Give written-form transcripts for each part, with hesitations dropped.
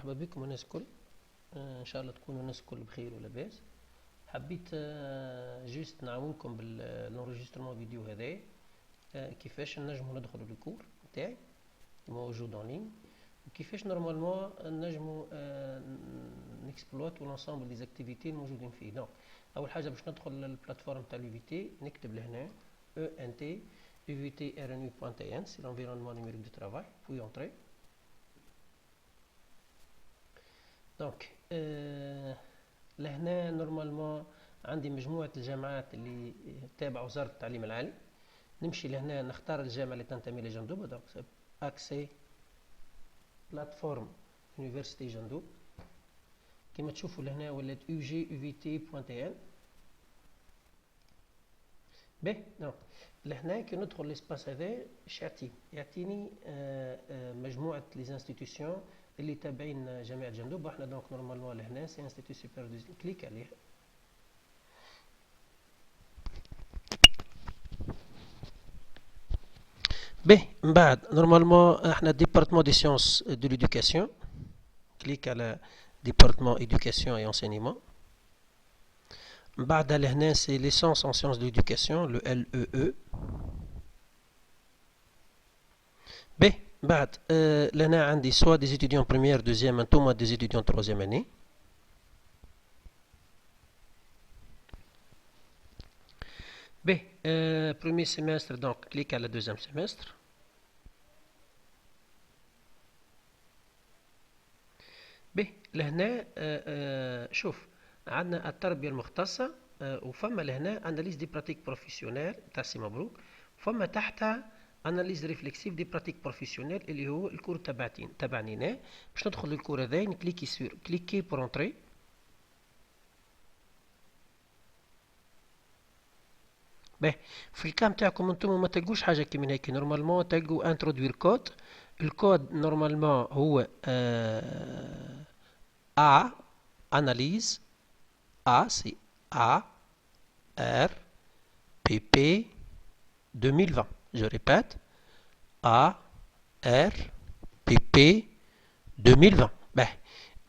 مرحبا بكم الناس الكل. ان شاء الله تكونوا الناس الكل بخير ولاباس. حبيت جيست نعاونكم بالانرجسترمون فيديو هذايا، كيفاش نجمو ندخلوا للكور نتاعي موجود اون لين، وكيفاش نورمالمون نجمو نكسبلواتو لونسامبل دي زاكتيفيتي الموجودين فيه. دونك اول حاجه باش ندخل للبلاتفورم تاع لو في تي نكتب لهنا ENT UVT RNU.TN سي l'environnement numérique de travail puis entrer. دونك لهنا نورمالمون عندي مجموعة الجامعات اللي تابع وزارة التعليم العالي. نمشي لهنا نختار الجامعة اللي تنتمي لجندوب، دونك اكسي بلاتفورم يونيفرسيتي جندوب. كما تشوفوا لهنا ولات UGUVT.TN. باهي دونك لهنا كي ندخل لسباس هذا اش يعطيني مجموعة لي انستيتيوشن اللي تابعين جامعة جندوب. احنا دونك نورمالمون لهنا سي انستيتيو سوبير كليك عليه. باهي من بعد نورمالمون احنا ديبارتمون دي سيونس دو ليدوكاسيون، كليك على ديبارتمون ايدوكاسيون اي انسينيمون. من بعد لهنا سي ليسونس ان سيونس دو ليدوكاسيون لو LEE. باهي بعد لهنا عندي سوا دي étudiants première deuxième انتوما دي étudiants troisième année. باهي premier semestre donc كليك على deuxième semestre. باهي لهنا شوف عندنا التربية المختصة وفما لهنا اناليز دي براتيك بروفيسيونيل تاع سي مبروك، وفما تحتها اناليز ريفلكسيف دي براتيك بروفيسيونيل اللي هو الكور تبعنينا. باش ندخل للكور هذا نكليكي سور كليكي بور انتري. باهي في الكام تاعكم انتم ما تلقوش حاجه كي من هيك، نورمالمون تلقوا انترودوير كود. الكود نورمالمون هو A analyse A c'est A R P P 2020. Je répète A R P P 2020. باهي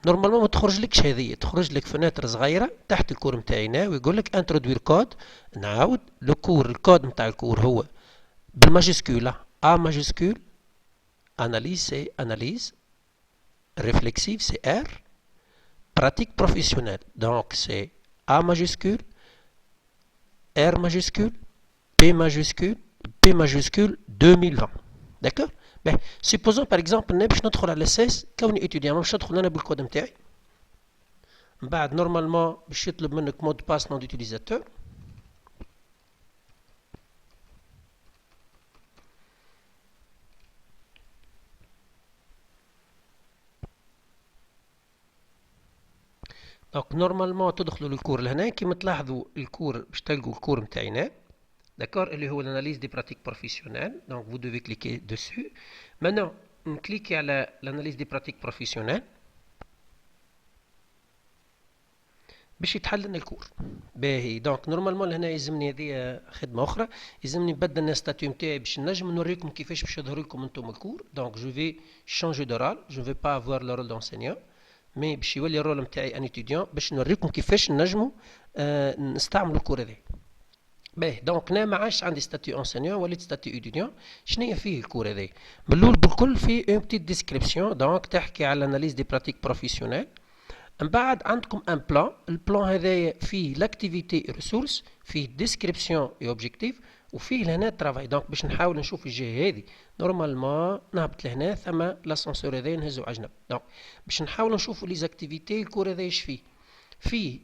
نورمالمون ما تخرج لكش هذه، تخرج لك فناتر صغيره تحت الكور نتاعنا ويقول لك انترودوير كود. نعاود لو كور الكود نتاع الكور هو بالماجيسكول A ماجيسكول، اناليز سي اناليز، réflexive c'est R, pratique professionnelle donc c'est A majuscule, R majuscule, P majuscule 2020. d'accord. ben supposons par exemple انا باش ندخل على الاساس كوني étudiant باش ندخل انا بالكود نتاعي. من بعد نورمالمون باش يطلب منك مود باس نون ديوتيليزاتور. دونك نورمالمون تدخلوا للكور لهنا كيما تلاحظوا الكور باش تلقوا الكور نتاعنا داكور اللي هو l'analyse des pratiques professionnelles. donc vous devez cliquer dessus. maintenant نكليكي على l'analyse des pratiques professionnelles باش يتحل لنا الكور. باهي دونك نورمالمون لهنا يلزمني هذه خدمه اخرى، يلزمني نبدل الستاتيو نتاعي باش نجم نوريكم كيفاش باش يظهر لكم انتم الكور. دونك جو في changer de rôle, je vais pas avoir le rôle d'enseignant مي باش يولي الرول نتاعي ان اتيديون باش نوريكم كيفاش نجموا نستعملوا الكور هذا. باهي دونك انا ما عادش عندي ستاتيو انسينيون وليت ستاتيو اتيديون. شنو فيه الكور هذا؟ بالاول بالكل فيه اون بتيت ديسكريبسيون دونك تحكي على اناليز دي براتيك بروفيسيونيل. من بعد عندكم ان بلان، البلان هذايا فيه لاكتيفيتي ريسورس، فيه ديسكريبسيون اي اوبجيكتيف، وفيه لهنا ترافاي. دونك باش نحاول نشوف الجهه هذه نورمالمون نهبط لهنا ثم لاسانسور هذايا نهزو على جنب. دونك باش نحاول نشوفوا لي زاكتيفيتي الكور هذايا اش فيه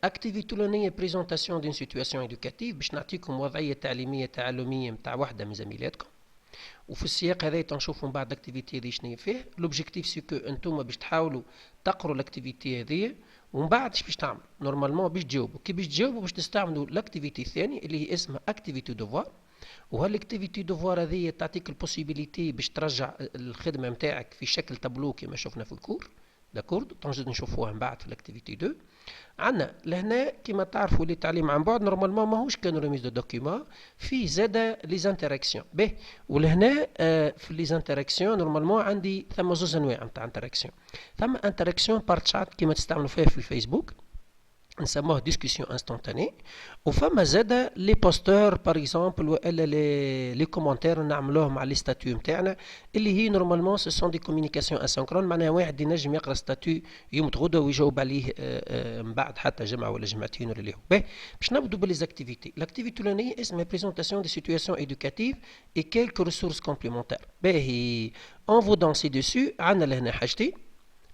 اكتيفيتي اولانيه بريزونطاسيون دون سيتواسيون ايدوكاتيف باش نعطيكم وضعيه تعليميه تعلميه نتاع وحده من زميلاتكم، وفي السياق هذا تنشوفوا من بعد الاكتيفيتي هذه شنو فيه. لوبجيكتيف سي كو انتم باش تحاولوا تقروا الاكتيفيتي هذه ومن بعد اش باش تعملوا نورمالمون باش تجاوبوا. كي باش تجاوبوا باش تستعملوا الاكتيفيتي الثانيه اللي هي اسمها اكتيفيتي دوفوار. وهالاكتيفيتي دوفوار هذه تعطيك البوسيبيليتي باش ترجع الخدمه نتاعك في شكل تابلو كما شفنا في الكور. داكورد تنجد نشوفوها من بعد في الاكتيفيتي 2. عندنا لهنا كما تعرفوا اللي تعليم عن بعد نورمالمون ماهوش كان ريميز دو دوكيومون، في زاده لي زانتراكسيون به. ولهنا في لي زانتراكسيون نورمالمون عندي ثم زوز انواع نتاع انتراكسيون. ثم انتراكسيون بار تشات كما تستعملوا فيها في الفيسبوك نسموها ديسكسيون انستونتاني، وفما زاده لي بوستور باغ اكزومبل والا لي كومونتير نعملوهم على لي ستاتيو نتاعنا اللي هي نورمالمون سو سون دي كومونيكاسيون اسينكرون، معناها واحد ينجم يقرا ستاتيو يوم غدا ويجاوب عليه من بعد حتى جمعه ولا جمعتين ولا اللي هو باهي. باش نبدو بالليزاكتيفيتي. لاكتيفيتي الاولانيه اسمها بريزونطاسيون دي سيتوياسيون ايدوكاتيف اي كيلكو ريسورس كومبليمونتير. باهي اون فو دانسي دوسو. عندنا لهنا حاجتين.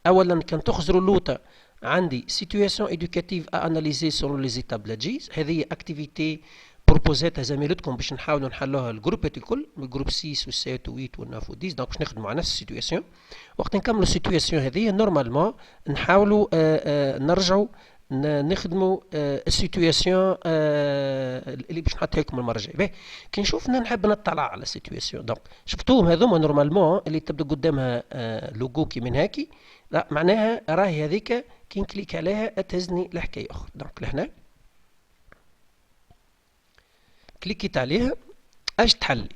اولا كان تخزروا اللوطه عندي situation éducative à analyser selon les étapes de la GIS. هذه اكتيفيتي بروبوزاتها زميلتكم باش نحاولوا نحلوها الجروبات الكل، الجروب 6 و 7 و 8 و 9 و 10. دونك باش نخدموا على نفس السيتوياسيون. وقت نكملوا السيتوياسيون هذه نورمالمون نحاولوا نرجعوا نخدموا السيتوياسيون اللي باش نحطها لكم المره الجايه. باهي كي نشوف نحب نطلع على السيتوياسيون. دونك شفتوهم هذوما نورمالمون اللي تبدا قدامها لوجو كي من هاكي، لا معناها راهي هذيك كي نكليك عليها تهزني لحكايه اخرى. دونك لهنا كليكيت عليها اش تحلي؟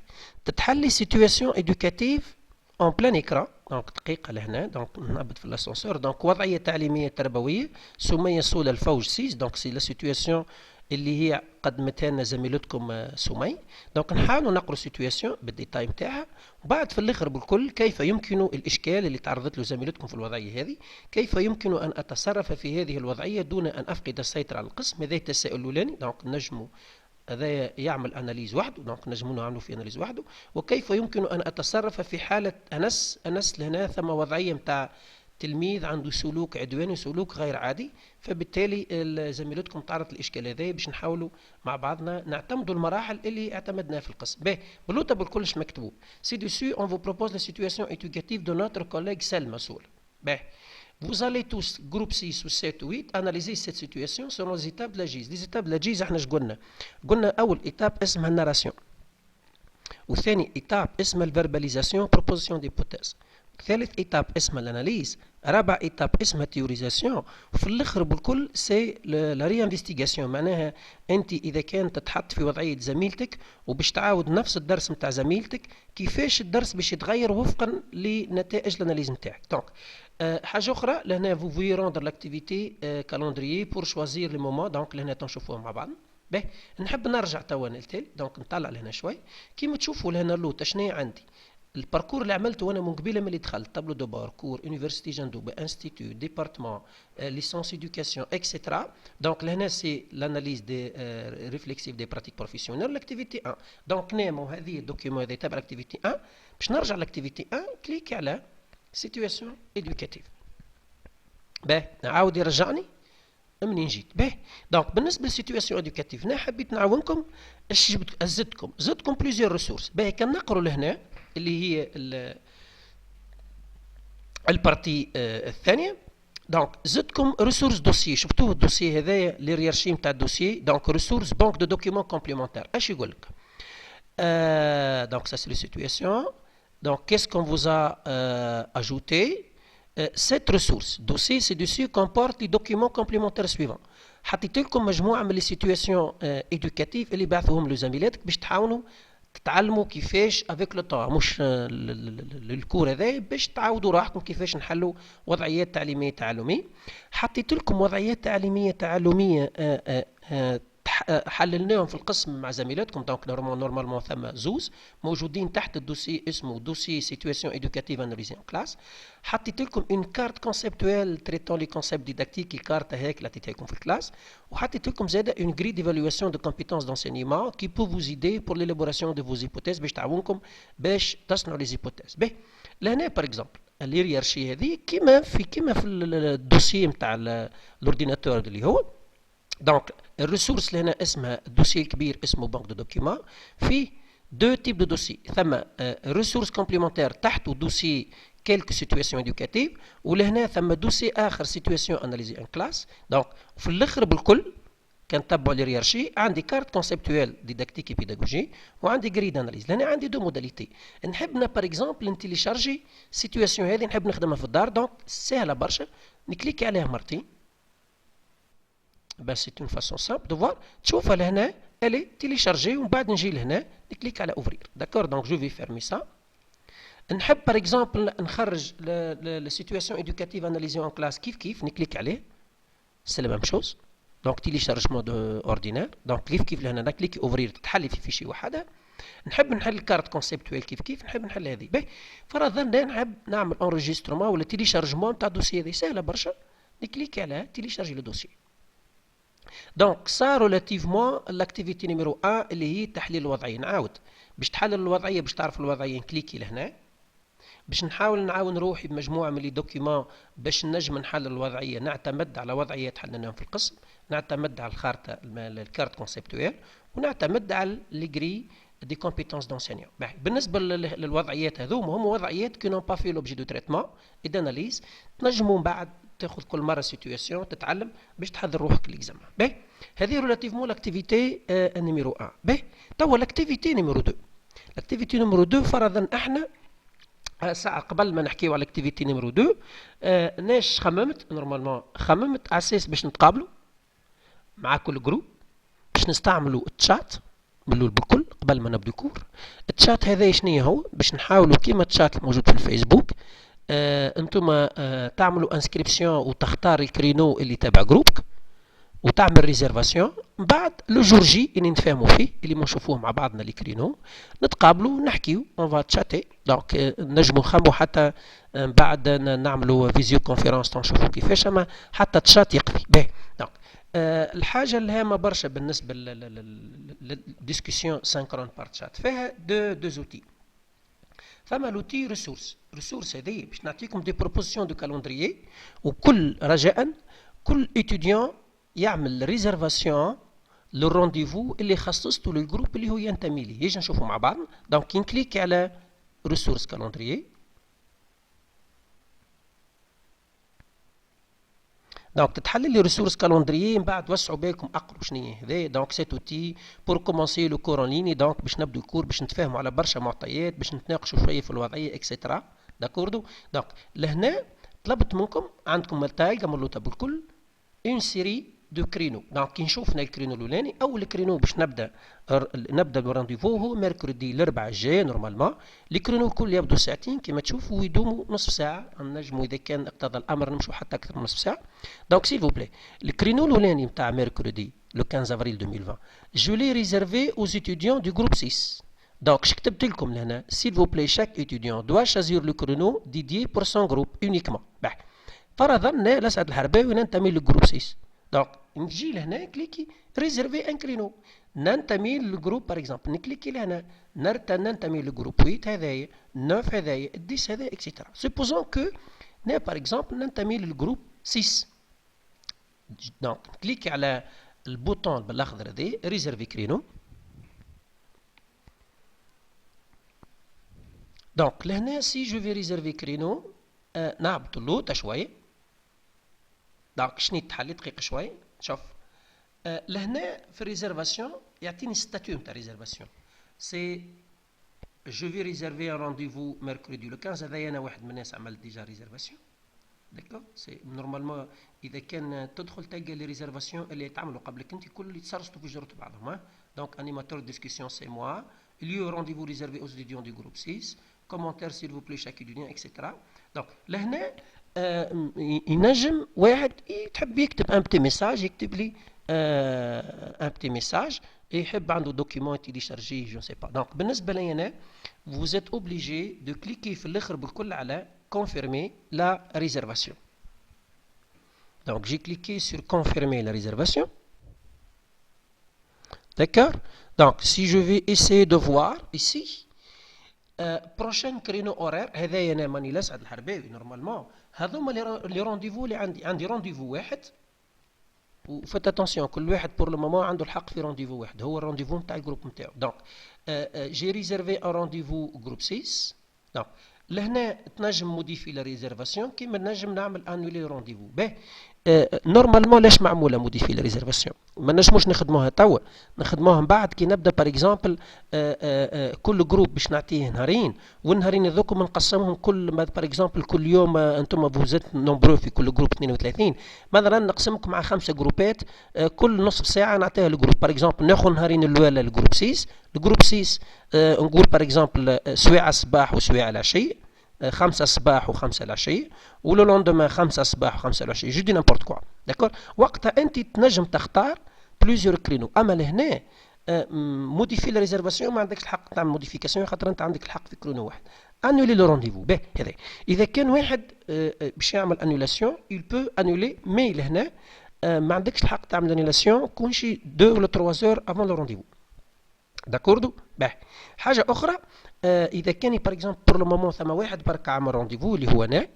تتحلي سيتوياسيون ايدوكاتيف اون بلان ايكران. دونك دقيقه لهنا. دونك نهبط في الاسانسور. دونك وضعيه تعليميه تربويه سميه سول الفوج 6. دونك سي لا سيتوياسيون اللي هي قدمتها لنا زميلتكم سمي. دونك نحاولوا نقروا السيتوياسيون بالديتاي نتاعها، وبعد في الاخر بالكل كيف يمكن الاشكال اللي تعرضت له زميلتكم في الوضعيه هذه، كيف يمكن ان اتصرف في هذه الوضعيه دون ان افقد السيطره على القسم. هذا التساؤل الاولاني. دونك نجموا هذا يعمل اناليز وحده. دونك نجموا نعملوا في اناليز وحده. وكيف يمكن ان اتصرف في حاله انس لهنا ثم وضعيه نتاع تلميذ عنده سلوك عدواني وسلوك غير عادي، فبالتالي زميلتكم تعرض الاشكال هذا باش نحاولوا مع بعضنا نعتمدوا المراحل اللي اعتمدناها في القسم. باهي باللوطه بالكلش مكتوب سي دوسو اون فو بروبوز لا سيتوياسيون ايدوكاتيف دو نوتر كوليغ سلمى سول. باهي vous allez tous groupe 6 ou 7 ou 8 analyser cette situation selon les étapes de la GIS. les étapes de la GIS احنا ايش قلنا اول ايتاب اسمها الناراسيون، وثاني ايتاب اسمها الفيرباليزاسيون بروبوزيسيون ديبوتيز، ثالث ايتاب اسمها الاناليز، رابع ايتاب اسمها تيوريزاسيون، وفي الاخر بالكل سي لا ريانفستيغاسيون. معناها انت اذا كان تتحط في وضعيه زميلتك وباش تعاود نفس الدرس نتاع زميلتك، كيفاش الدرس باش يتغير وفقا لنتائج الاناليز نتاعك. دونك حاجه اخرى لهنا vous pouvez rendre l'activité calendrier pour choisir les moments. دونك لهنا تنشوفوها مع بعض. باهي نحب نرجع توا للتالي. دونك نطلع لهنا شوي. كيما تشوفوا لهنا اللوطه شنو عندي الباركور اللي عملته وانا من قبيله ملي دخلت. طابلو دو باركور يونيفرسيتي جندوبه انستيتيو ديبارتمون ليسونس ايدوكاسيون اكسيترا. دونك لهنا سي لاناليز دي ريفلكسيف دي براتيك بروفيسيونيل لاكتيفيتي 1. دونك نامو هذه الدوكيومون هذا تابع لاكتيفيتي 1. باش نرجع لاكتيفيتي 1 كليك على سيتوياسيون ايدوكاتيف. باهي نعاود يرجعني منين جيت. باهي دونك بالنسبه للسيتوياسيون ايدوكاتيف هنا حبيت نعاونكم اش جبت زدتكم بليزيور ريسورس. باهي كان نقروا لهنا اللي هي البارتي الثانيه. دونك زدتكم ريسورس دوسيي. شفتوه الدوسيي هذايا ليريارشي نتاع الدوسيي. دونك ريسورس بانك دو دوكيومون كومبليمونتير. اش يقول لك؟ دونك سا سي لي سيتوياسيون. Donc, qu'est-ce qu'on vous a ajouté? Cette ressource, dossier, ce dossier comporte les documents complémentaires suivants. حطيت لكم مجموعة من السيتوياسيون إدوكاتيف اللي بعثوهم لزميلاتك باش تحاولوا تتعلموا كيفاش افيك لو طون، مش الكور هذا باش تعاودوا راحتكم كيفاش نحلوا وضعيات تعليمية تعلمية. حطيت لكم وضعيات تعليمية تعلمية حللناهم في القسم مع زميلاتكم. دونك نورمالمون ثم زوز موجودين تحت الدوسي اسمه دوسي سيتوياسيون ايدوكاتيف اناليزي ان كلاس. حطيت لكم اون كارت كونسيبتوال تريتون لي كونسيبت ديداكتيك. الكارت هيك اللي عطيتها لكم في الكلاس. وحطيت لكم زاده اون غري ديفالواسيون دو كومبيتونس دونسينيمون كي بو فوز ايدي بور ليلابوراسيون دو فوز ايبوتيز باش تعاونكم باش تصنعوا لي زيبوتيز. باهي لهنا باغ اكزومبل الهيرارشي هذه كيما في الدوسي نتاع الاورديناتور اللي هو. دونك الريسورس اللي هنا اسمها الدوسي الكبير اسمه بانك دو دوكيومون. فيه دو تيب دو دوسي. ثم ريسورس كومبليمونتير تحته دوسي كيلكو سيتوياسيون ايدوكاتيف، ولهنا ثم دوسي اخر سيتوياسيون اناليزي ان كلاس. دونك في الاخر بالكل كنتبعوا الهيرارشي عندي كارت كونسيبتويل ديداكتيك بيداغوجي وعندي جريد اناليز. لهنا عندي دو موداليتي. نحب باغ اكزومبل نتيليشارجي سيتوياسيون هذه نحب نخدمها في الدار، دونك سهله برشا، نكليكي عليها مرتين. بس سي اون فاسون سامبل دو فوار، تشوفها لهنا الي تيليشارجي ومن بعد نجي لهنا نكليك على اوفرير. داكور، دونك جو في فيرمي سا. نحب باغ اكزومبل نخرج لا سيتوياسيون ايدوكاتيف اناليزي اون كلاس كيف نكليك عليه، سي لا ميم شوز. دونك تيليشارجمون دو اوردينير، دونك كيف لهنا نكليكي اوفرير تتحلي في فيشي وحده. نحب نحل الكارت كونسيبتويل كيف نحب نحل هذه. باهي، فرضا نحب نعمل انريجسترومون ولا تيليشارجمون تاع الدوسي هذه، سهله برشا، نكليكي عليها تيليشارجي لو دوسي. دونك سا ريلاتيفمون لاكتيفيتي نيميرو 1 اللي هي تحليل الوضعيه. نعاود باش تحلل الوضعيه، باش تعرف الوضعيه نكليكي لهنا، باش نحاول نعاون روحي بمجموعه من لي دوكيومون باش نجم نحلل الوضعيه. نعتمد على وضعيات حللناهم في القسم، نعتمد على الخارطه الكارت كونسيبتويل، ونعتمد على لي غري دي كومبيتونس دونسينيون. بالنسبه للوضعيات هذوما هم وضعيات كي نون با في لوبجي دو تريتمون اي داناليز، تنجموا من بعد تاخذ كل مره سيتوياسيون تتعلم باش تحضر روحك ليكزامان. باهي، هذه ريلاتيفمون لاكتيفيتي نيميرو 1. باهي، توا لاكتيفيتي نيميرو 2. لاكتيفيتي نيميرو 2 فرضا احنا ساعة قبل ما نحكيو على الاكتيفيتي نيميرو 2 ناش خممت نورمالمون، خممت على اساس باش نتقابلوا مع كل جروب باش نستعملوا التشات بالكل قبل ما نبدو كور. التشات هذا شنو هو؟ باش نحاولوا كيما التشات الموجود في الفيسبوك، انتم تعملوا انسكريبسيون وتختار الكرينو اللي تابع جروبك وتعمل ريزيرفاسيون. بعد لو جور جي اللي نتفاهموا فيه اللي ما نشوفوه مع بعضنا لي كرينو، نتقابلوا نحكيو اون فا تشاتي. دونك نجموا نخموا حتى بعد نعملوا فيزيو كونفيرونس نشوفوا كيفاش، اما حتى تشات يقضي. باهي، دونك الحاجه الهامه برشا بالنسبه للديسكسيون سانكرون بار تشات فيها دو زوتي. فما لوتي ريسورس هذه باش نعطيكم دي بروبوزيسيون دو كالندريي، وكل رجاء كل اتيديون يعمل ريزرفاسيون للرونديفو اللي خصصته للجروب اللي هو ينتمي ليه. يجي نشوفوا مع بعض. دونك نكليك على ريسورس كالندريي، دونك تتحلل لي ريسورس كالندريي. من بعد وسعوا بالكم اقروا شنو هذا. دونك سيت اوتي بور كومونسي لو كور ان ليني، دونك باش نبدو الكور باش نتفاهموا على برشا معطيات، باش نتناقشوا شويه في الوضعيه اكسيترا. داكوردو، دونك لهنا طلبت منكم عندكم تلقى ملوطه بالكل اون سيري دو كرينو. دونك كي نشوفنا الكرينو الاولاني، اول كرينو باش نبدا الرانديفو هو ميركودي الاربعاء الجاي نورمالمون. لي كرينو الكل يبدو ساعتين كما تشوفوا ويدوموا نصف ساعه، نجموا اذا كان اقتضى الامر نمشوا حتى اكثر من نصف ساعه. دونك سيل فو بلاي الكرينو الاولاني نتاع ميركودي لو 15 افريل 2020 جو لي ريزيرفي اوز اتيديون دو جروب 6. دونك كتبت لكم لهنا s'il vous plaît chaque étudiant doit choisir le créneau dédié pour son groupe uniquement. فرضا الاسعد الحرباوي ننتمي للجروب 6. دونك نجي لهنا كليكي ريزيرفي ان كرينو، ننتمي للجروب باغ اكزومبل نكليكي لهنا ننتمي للجروب 8 هذايا 9 هذايا 10 هذايا اكسيتيرا. سوبوزون كو باغ اكزومبل ننتمي للجروب 6. دونك كليكي على البوطون بالاخضر هذا ريزيرفي كرينو. دونك لهنا سي جو في ريزيرفي كرينو نهبط اللوطه شويه. دونك شني تحلي دقيقه شويه. شوف لهنا في الريزيرفاسيون يعطيني ستاتيو نتاع ريزيرفاسيون، سي جو في ريزيرفي ان رونديفو ميركودي لو 15. هذايا انا واحد من الناس عمل ديجا ريزيرفاسيون. داكور، سي نورمالمون اذا كان تدخل تلقى لي ريزيرفاسيون اللي يتعملوا قبلك انت كل اللي تسرسطوا في جرة بعضهم. دونك انيماتور ديسكسيون سي موا، اليو رونديفو ريزيرفي اوز ستوديون دي جروب 6، كومونتير سيل فو بلي شاك étudiant اكسيتيرا. دونك لهنا ينجم واحد تحب يكتب ان بتي ميساج، يكتب لي ان بتي ميساج، يحب عنده دوكيمون تيليشارجي جو سي با. دونك بالنسبه لي انا vous êtes obligé de cliquer في الاخر بالكل على confirmer la réservation. Donc j'ai cliqué sur confirmer la réservation. D'accord. Donc si je vais essayer de voir ici بروشين كرينو اورير، هذايا انا ماني لاسعد الحرباوي نورمالمون. هذوما لي رونديفو اللي عندي رونديفو واحد، وفات اتونسيون كل واحد بور لو مومون عنده الحق في رونديفو واحد، هو الرونديفو نتاع الجروب نتاعو. دونك جي ريزيرفي ان رونديفو جروب 6. دونك لهنا تنجم موديفي لا ريزيرفاسيون كيما نجم نعمل انولي رونديفو. باهي نورمالمون لاش معموله موديفي لي ريزيرفاسيون؟ ما نجموش نخدموها توا، نخدموها من بعد كي نبدا باغ اكزومبل كل جروب باش نعطيه نهارين، والنهارين هذوكم نقسمهم كل باغ اكزومبل كل يوم انتم فوزيت نومبرو في كل جروب 32، مثلا نقسمكم مع 5 جروبات، كل نصف ساعه نعطيها للجروب باغ اكزومبل ناخذ نهارين الاولى للجروب 6، الجروب 6 نقول باغ اكزومبل سوايع الصباح وسوايع العشي، 5 الصباح و5 العشية، ولو لوندومان 5 الصباح و5 العشية، جو دي نيمبورت كوا، داكور. وقتها انت تنجم تختار بليزيور كرينو، اما لهنا موديفي لا ريزرفاسيون ما عندكش الحق تعمل موديفيكاسيون خاطر انت عندك الحق في كرينو واحد. انولي لو رونديفو، باهي هذا اذا كان واحد باش يعمل انولاسيون يل بو انولي، مي لهنا ما عندكش الحق تعمل انولاسيون كون شي 2 ولا 3 زور افون لو رونديفو، داكوردو. باهي حاجه اخرى، اذا كان باغ اكزومبل بور لو مومون ثم واحد برك عمل رونديفو اللي هو انا،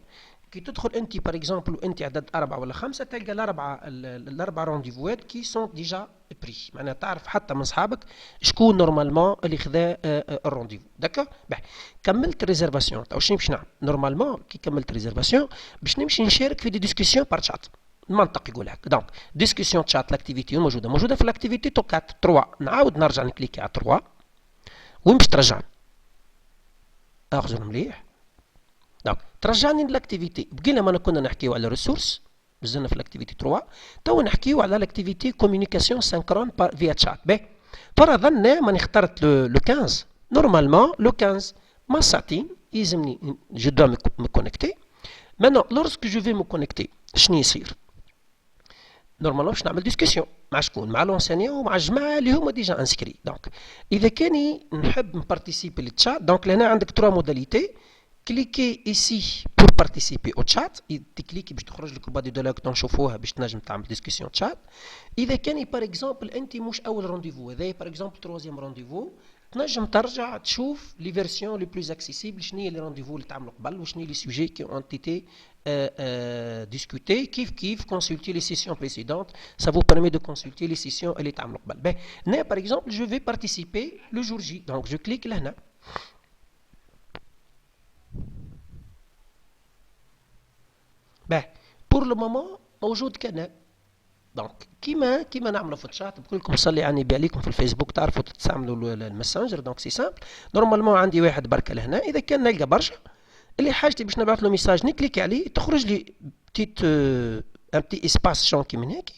كي تدخل انت باغ اكزومبل وانت عدد 4 ولا 5 تلقى الاربع رونديفوات كي سون ديجا بري، معناها تعرف حتى من صحابك شكون نورمالمون اللي خذا الرونديفو، داكور. باهي كملت الريزرفاسيون، تو شنو باش نعمل؟ نورمالمون كي كملت الريزرفاسيون باش نمشي نشارك في دي ديسكسيون بار تشات، المنطق يقول هكا. دونك ديسكسيون تشات لاكتيفيتي موجوده في الاكتيفيتي توكات 3، نعاود نرجع نكليكي على 3 وين باش ترجعني؟ اخزر مليح. دونك ترجعني للاكتيفيتي، بقينا ما كنا نحكيو على الريسورس، مازلنا في الاكتيفيتي 3، تو نحكيو على الاكتيفيتي كوميونيكاسيون سانكرون فيا تشات. باهي فرضنا ماني اخترت لو 15، نورمالمون لو 15 ما ساعتين يلزمني جو دو مي كونيكتي. مانون لورسك جو في مو كونيكتي شنو يصير؟ نورمالمون باش نعمل ديسكسيون مع شكون؟ مع لونسينيون ومع الجماعه اللي هما ديجا انسكري. دونك اذا كاني نحب نبارتيسيبي للتشات، دونك لهنا عندك 3 موداليتي، كليكي ايسي بور بارتيسيبي او تشات، تكليكي باش تخرج لك بعد دولك نشوفوها باش تنجم تعمل ديسكسيون تشات. اذا كان باغ اكزومبل انت مش اول رونديفو، هذا باغ اكزومبل 3 رونديفو، تنجم ترجع تشوف لي فيرسيون لي بلوز اكسيسيبل، شنو هي لي رونديفو اللي تعملوا قبل وشنو هي لي سوجي كي اون تيتي discuter, كيف consulter les sessions précédentes, ça vous permet de consulter les sessions اللي تعملوا قبل. باهي هنا par exemple je vais participer le jour J, donc je clique لهنا. باهي pour le moment موجود كان. دونك كيما نعملوا في الشات بقولكم صلي على النبي عليكم في الفيسبوك تعرفوا تستعملوا الماسنجر، دونك سي سامبل. نورمالمون عندي واحد بركه لهنا، اذا كان نلقى برشا اللي حاجتي باش نبعث له ميساج نكليك عليه تخرج لي بتيت ان بتي اسباس شون كي من هيك،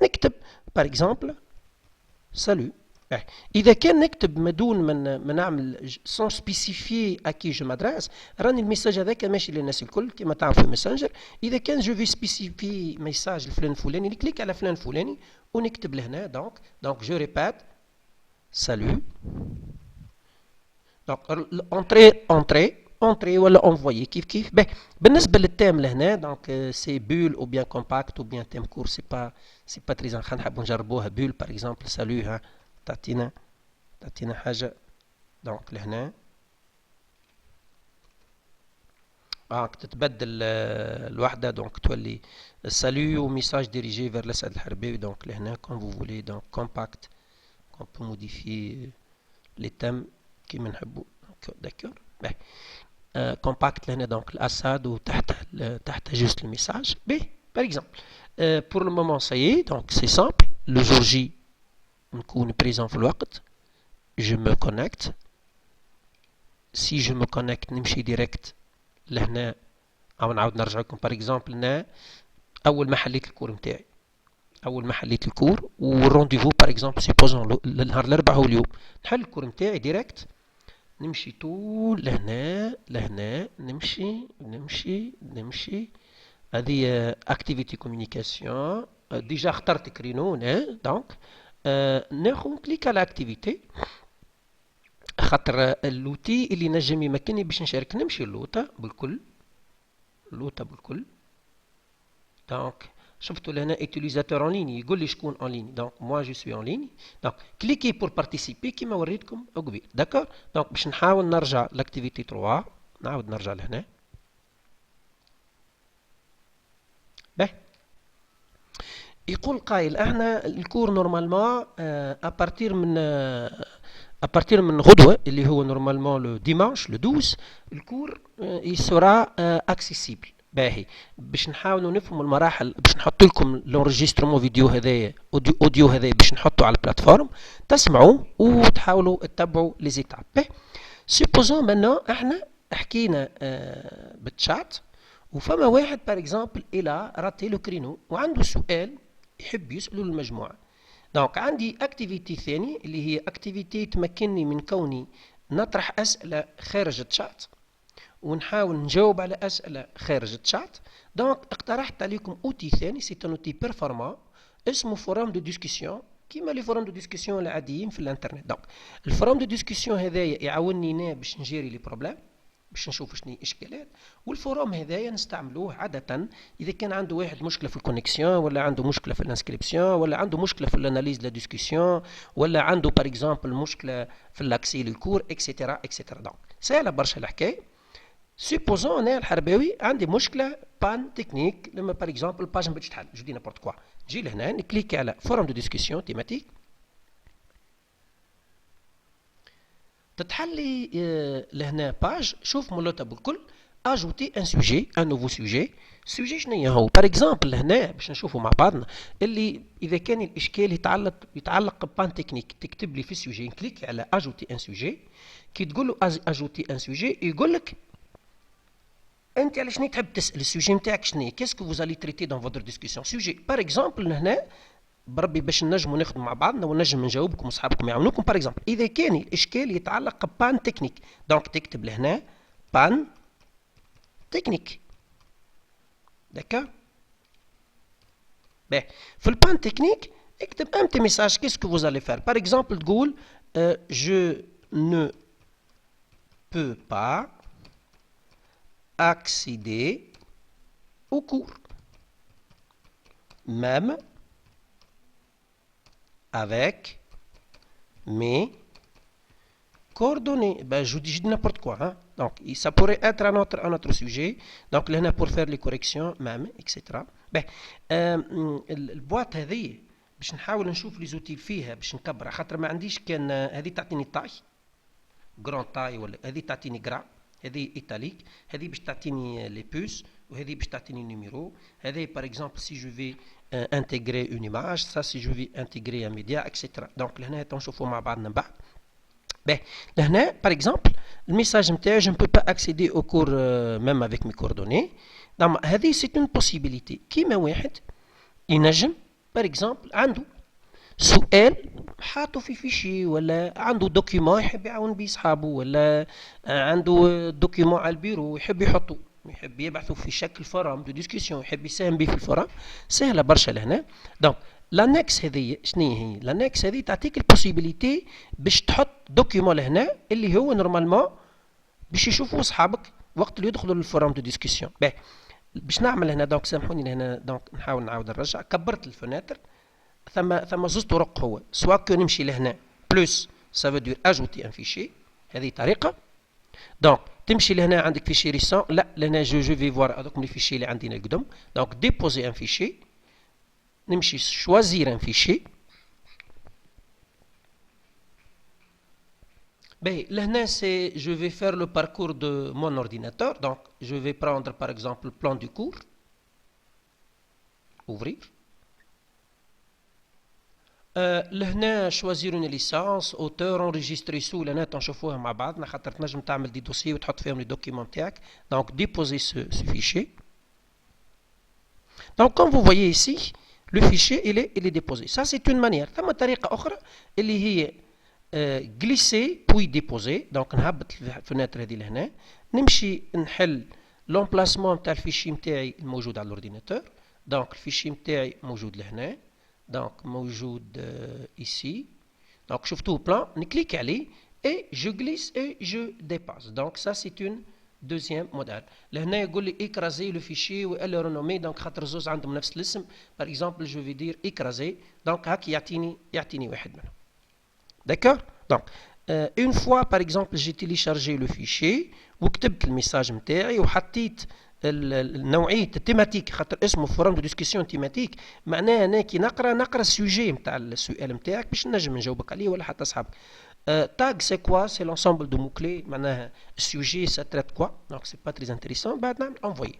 نكتب باغ اكزومبل سالو. اذا كان نكتب ما دون من نعمل سون سبيسيفي اكي جو مادراس، راني الميساج هذاك ماشي للناس الكل كما تعرفوا في ماسنجر. اذا كان جو في سبيسيفي ميساج لفلان فلاني نكليك على فلان فلاني ونكتب لهنا دونك جو ريبات سالو. دونك انتري ولا انفويي كيف. باهي بالنسبه للتام لهنا دونك سي بول او بيان كومباكت او بيان تيم كور، سي با تري خلينا نحبوا نجربوها. بول باغ اكزومبل سالو ها تعطينا حاجه. دونك لهنا تتبدل الوحده، دونك تولي سالو وميساج ديريجي فير الاسعد الحربي. دونك لهنا كون فو فولي دونك كومباكت كون بو موديفي لي تام كيما نحبوا. داكور باهي كومباكت لهنا دونك الاسد وتحت جوست الميساج. باهي باغ اكزومبل بور لو مومون سايي دونك سي سامبل. لو جور جي نكون بريزون في الوقت، جو مو كونيكت. سي جو مو كونيكت نمشي ديريكت لهنا او نعاود نرجع لكم باغ اكزومبل هنا اول ما حليت الكور نتاعي، والرونديفو باغ اكزومبل سيبوزون النهار الاربعاء هو اليوم، نحل الكور نتاعي ديريكت نمشي طول لهنا نمشي هذه اكتيفيتي كوميونيكاسيون. ديجا اخترت كرينو هنا دونك ناخذ كليك على اكتيفيتي، خاطر اللوتي اللي نجم يمكنني باش نشارك نمشي اللوطه بالكل. دونك شفتوا لهنا utilisateur en ligne يقول لي شكون en ligne، دونك moi je suis en ligne. دونك كليكي pour participer كيما وريتكم قبيل. داكور دونك باش نحاول نرجع لاكتيفيتي 3، نعاود نرجع لهنا. باهي يقول قائل احنا الكور نورمالمون ابارتير من غدوه اللي هو نورمالمون لو ديمانش لو 12 الكور يسرا اكسيسيبل. باهي باش نحاولوا نفهموا المراحل باش نحط لكم لونجسترمون فيديو هذايا اوديو هذايا باش نحطه على البلاتفورم تسمعوه وتحاولوا تتبعوا لي زيتاب. باهي سوبوزون مانو احنا حكينا بالتشات وفما واحد باغ اكزومبل الى راتي لو كرينو وعنده سؤال يحب يسأله للمجموعة. دونك عندي اكتيفيتي ثاني اللي هي اكتيفيتي تمكنني من كوني نطرح اسئلة خارج التشات ونحاول نجاوب على اسئلة خارج التشات. دونك اقترحت عليكم اوتي ثاني سي ان اوتي بيرفورمون اسمه فورام دو ديسكسيون كيما لي فورام دو ديسكسيون العاديين في الانترنت. دونك الفورام دو ديسكسيون هذايا يعاونني انا باش نجيري لي بروبليم باش نشوف شنو الاشكالات. والفوروم هذايا نستعملوه عاده اذا كان عنده واحد مشكله في الكونيكسيون ولا عنده مشكله في الانسكريبسيون ولا عنده مشكله في الاناليز لا ديسكسيون ولا عنده باغ اكزومبل مشكله في الاكسي للكور اكسيتيرا اكسيتيرا. دونك سهله برشا الحكايه. سوبوزون انا الحرباوي عندي مشكله بان تكنيك لما باغ اكزومبل باج ما بدش تحل جو دي نابورت كوا نجي لهنا نكليكي على فورم دو ديسكسيون تيماتيك تتحلي لهنا باج شوف مولوتها بالكل اجوتي ان سوجي ان نوفو سوجي. سوجي شنو هو باغ اكزومبل هنا باش نشوفوا مع بعضنا اللي اذا كان الاشكال يتعلق بان تكنيك تكتب لي في السوجي نكليكي على اجوتي ان سوجي. كي تقول له اجوتي ان سوجي يقول لك انت على شنو تحب تسال السوجي نتاعك شنو كيسكو فوزالي تريتي دون فوتر ديسكسيون سوجي باغ اكزومبل هنا بربي باش نجموا نخدموا مع بعضنا ونجم نجاوبكم واصحابكم يعاونوكم. باغ اكزومبل اذا كان الاشكال يتعلق بان تكنيك دونك تكتب لهنا بان تكنيك داكا. باهي في البان تكنيك اكتب ان بتي ميساج كيسكو فوز الي فار باغ اكزومبل تقول جو نو بو با accéder au cours même avec mes coordonnées. Ben, je dis n'importe quoi. Hein? Donc, ça pourrait être un autre sujet. Donc, là, pour faire les corrections, même, etc. Ben, البواط هذه باش نحاول نشوف لي زوتي فيها باش نكبرها خاطر ما عنديش كان هذه تعطيني تاي جران تاي ولا هذه تعطيني جرا هذه ايطاليك هذه باش تعطيني لي بوس وهذه باش تعطيني نيميرو. هذه باغ اكزومبل سي جو في intégrer une image, ça si je veux intégrer un média, etc. Donc لهنا تنشوفوا مع بعضنا من بعد. Ben, لهنا par exemple الميساج نتاعي je ne peux pas accéder au cours même avec mes coordonnées. Donc هذه c'est une possibilité. كيما واحد ينجم par exemple عنده سؤال حاطه في فيشي ولا عنده دوكيومون يحب يعاون بيه صحابه ولا عنده دوكيومون على البيرو يحب يحطه يحب يبعثوا في شكل فورم دو ديسكسيون يحب يساهم به في الفورم سهله برشا لهنا. دونك لانكس هذه شنو هي؟ لانكس هذه تعطيك البوسيبيليتي باش تحط دوكيومون لهنا اللي هو نورمالمون باش يشوفوا اصحابك وقت اللي يدخلوا للفورم دو ديسكسيون. باهي باش نعمل هنا دونك سامحوني لهنا دونك نحاول نعاود نرجع كبرت الفناتر ثم زوج طرق هو سواء كو نمشي لهنا بلوس سا فو دير اجوتي ان فيشي هذه طريقه. دونك تمشي لهنا عندك فيشي ريسون لا لهنا جو في فوار هذوك لي فيشي اللي عندي نقدم. دونك ديبوزي ان فيشي نمشي شوازير ان فيشي. باهي لهنا سي جو في فير لو باركور دو مون اورديناتور. دونك جو في بروندر باغ اكزومبل بلان دو كور اوفرير. لهنا شوازير اون ليسانس اوتور انريجستري سو لهنا تنشوفوها مع بعضنا خاطر تنجم تعمل دي دوسي وتحط فيهم لي دوكيومون تاعك. دونك ديبوزي سو فيشي. دونك كوم فو فويي ايسي لو فيشي il est déposé. Ça c'est une manière. ثم طريقة أخرى اللي هي glisser puis déposer. دونك نهبط الفناتر هذه لهنا نمشي نحل لومبلاسمون تاع الفيشي نتاعي الموجود على الاورديناتور. دونك الفيشي نتاعي موجود لهنا دونك موجود ici. دونك شفتوه بلان نكليك عليه et je glisse et je dépasse. Donc ça c'est une deuxième modèle. لهنا يقول لي écraser le fichier و le renommer. دونك خاطر زوز عندهم نفس الاسم. Par exemple je vais dire écraser. دونك هاك يعطيني واحد منهم. D'accord. Donc une fois par exemple j'ai téléchargé le fichier وكتبت الميساج نتاعي وحطيت النوعيه التيماتيك خاطر اسمه فورم دو ديسكسيون تيماتيك معناها انا كي نقرا السوجي نتاع السؤال نتاعك باش نجم نجاوبك عليه ولا حتى اصحابك. تاغ سي كوا سي لونسومبل دو مو كلي معناها السوجي سا تريت كوا دونك سي با تري انتريسون. بعد نعمل انفويي.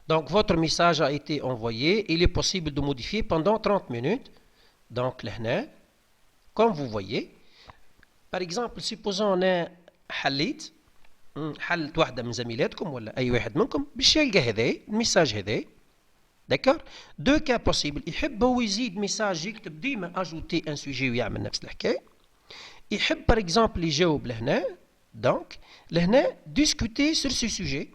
Donc, votre message a été envoyé. Il est possible de modifier pendant 30 minutes. Donc, là, comme vous voyez, par exemple, supposons أنا حليت حلت واحدة من زميلاتكم ولا أي واحد منكم باش يلقى هذا الميساج هذا. داكور. دو كا بوسيبل، يحب هو يزيد ميساج يكتب ديما اجوتي ان سوجي ويعمل نفس الحكايه. يحب بار اكزومبل يجاوب لهنا، دونك لهنا ديسكوتي سور سو سوجي.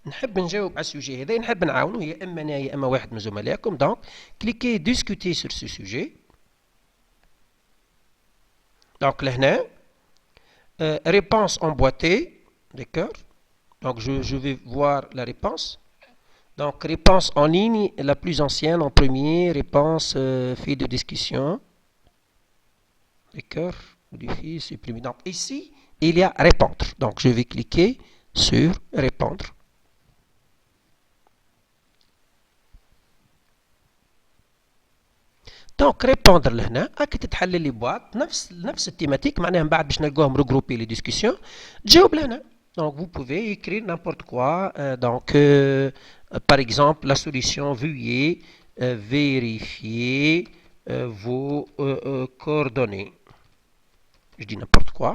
نحب نجاوب على السوجي هذا، نحب نعاونه يا اما انا يا اما واحد من زملائكم. دونك كليكي ديسكوتي سور سو سوجي. دونك لهنا réponse emboîtée. D'accord. Donc je vais voir la réponse. Donc, réponse en ligne, la plus ancienne en premier, réponse fil de discussion. D'accord. Modifier, supprimer. Donc, ici, il y a répondre. Donc, je vais cliquer sur répondre. دونك ريبوندر لهنا هاكا تتحل لي بواط نفس التيماتيك، معناها من بعد باش نلقاهم ريغروبي لي ديسكسيون تجاوب لهنا. Donc vous pouvez écrire n'importe quoi. Par exemple, la solution, veuillez vérifier vos coordonnées. Je dis n'importe quoi.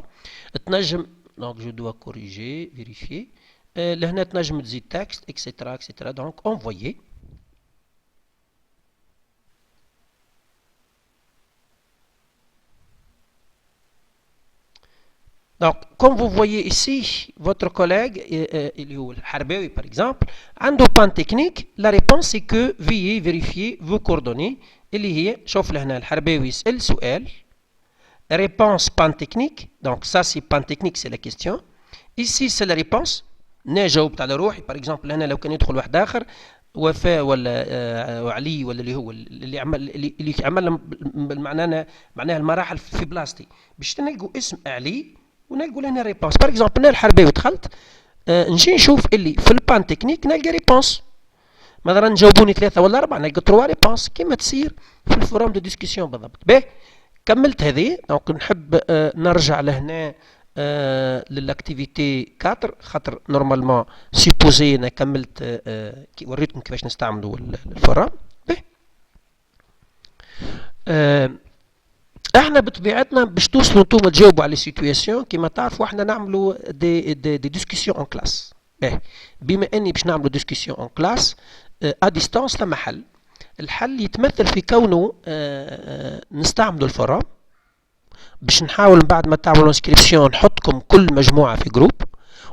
Donc je dois corriger, vérifier. لهنا تنجم تزيد texte, etc. Donc envoyer. Donc, comme vous voyez ici, votre collègue, Harbaoui par exemple, عنده panne technique. La réponse c'est que veuillez vérifier vos coordonnées. اللي هي شوف لهنا الحرباوي يسأل سؤال. Réponse panne technique. Donc ça c'est panne technique, c'est la question. Ici c'est la réponse. أنا جاوبت على روحي. par exemple هنا لو كان يدخل واحد آخر وفاء ولا علي ولا اللي هو اللي عمل معناها المراحل في بلاصتي باش نلقوا اسم علي ونلقوا لنا ريبونس. باغ اكزومبل انا الحرباوي دخلت نجي نشوف اللي في البان تكنيك نلقى ريبونس، مثلا نجاوبوني 3 ولا 4 نلقى 3 ريبونس كيما تصير في الفوروم دو ديسكسيون بالضبط. باهي كملت هذه. دونك نحب نرجع لهنا للاكتيفيتي 4 خاطر نورمالمون سيبوزي انا كملت وريتكم كيفاش نستعملوا الفوروم. باهي احنا بطبيعتنا باش توصلوا نتوما تجاوبوا على لي سيتوياسيون كيما تعرفوا احنا نعملوا دي ديسكسيون اون كلاس. بما اني باش نعملوا ديسكسيون اون كلاس ا ديستانس ثم حل. الحل يتمثل في كونه نستعملوا الفوروم باش نحاول من بعد ما تعملوا انسكريبسيون نحطكم كل مجموعه في جروب،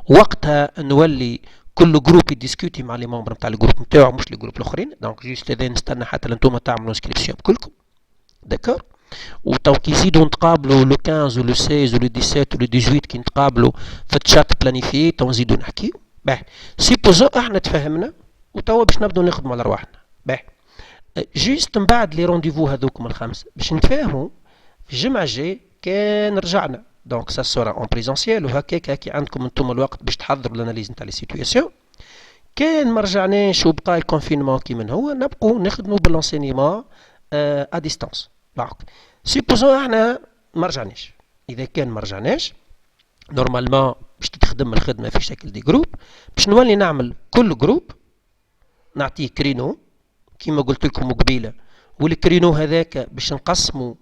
وقتها نولي كل جروب يديسكوتي مع لي ممبر نتاع الجروب نتاعو مش الجروب الاخرين. دونك جوست هذا نستنى حتى انتوما تعملوا انسكريبسيون بكلكم. داكور. وتو كي يزيدوا نتقابلوا لو 15 ولو 16 ولو 17 ولو 18 كي نتقابلوا في التشات بلانيفي تو نزيدوا نحكيو. باهي سيبوزو احنا تفاهمنا وتوا باش نبداو نخدموا على رواحنا. باهي جوست من بعد لي رونديفو هذوكم الخمسه باش نتفاهموا في الجمعه الجاي كان رجعنا. دونك سا سورا اون بريزونسيال وهكاك كي عندكم انتم الوقت باش تحضروا الاناليز نتاع لي سيتوياسيون. كان ما رجعناش وبقى الكونفينمون كيما هو نبقوا نخدموا بالانسينيمون ا ديستانس. دونك سيبوزون احنا ما رجعناش. اذا كان ما رجعناش نورمالمون باش تتخدم الخدمه في شكل دي جروب باش نولي نعمل كل جروب نعطيه كرينو كيما قلت لكم قبيله، والكرينو هذاك باش نقسموا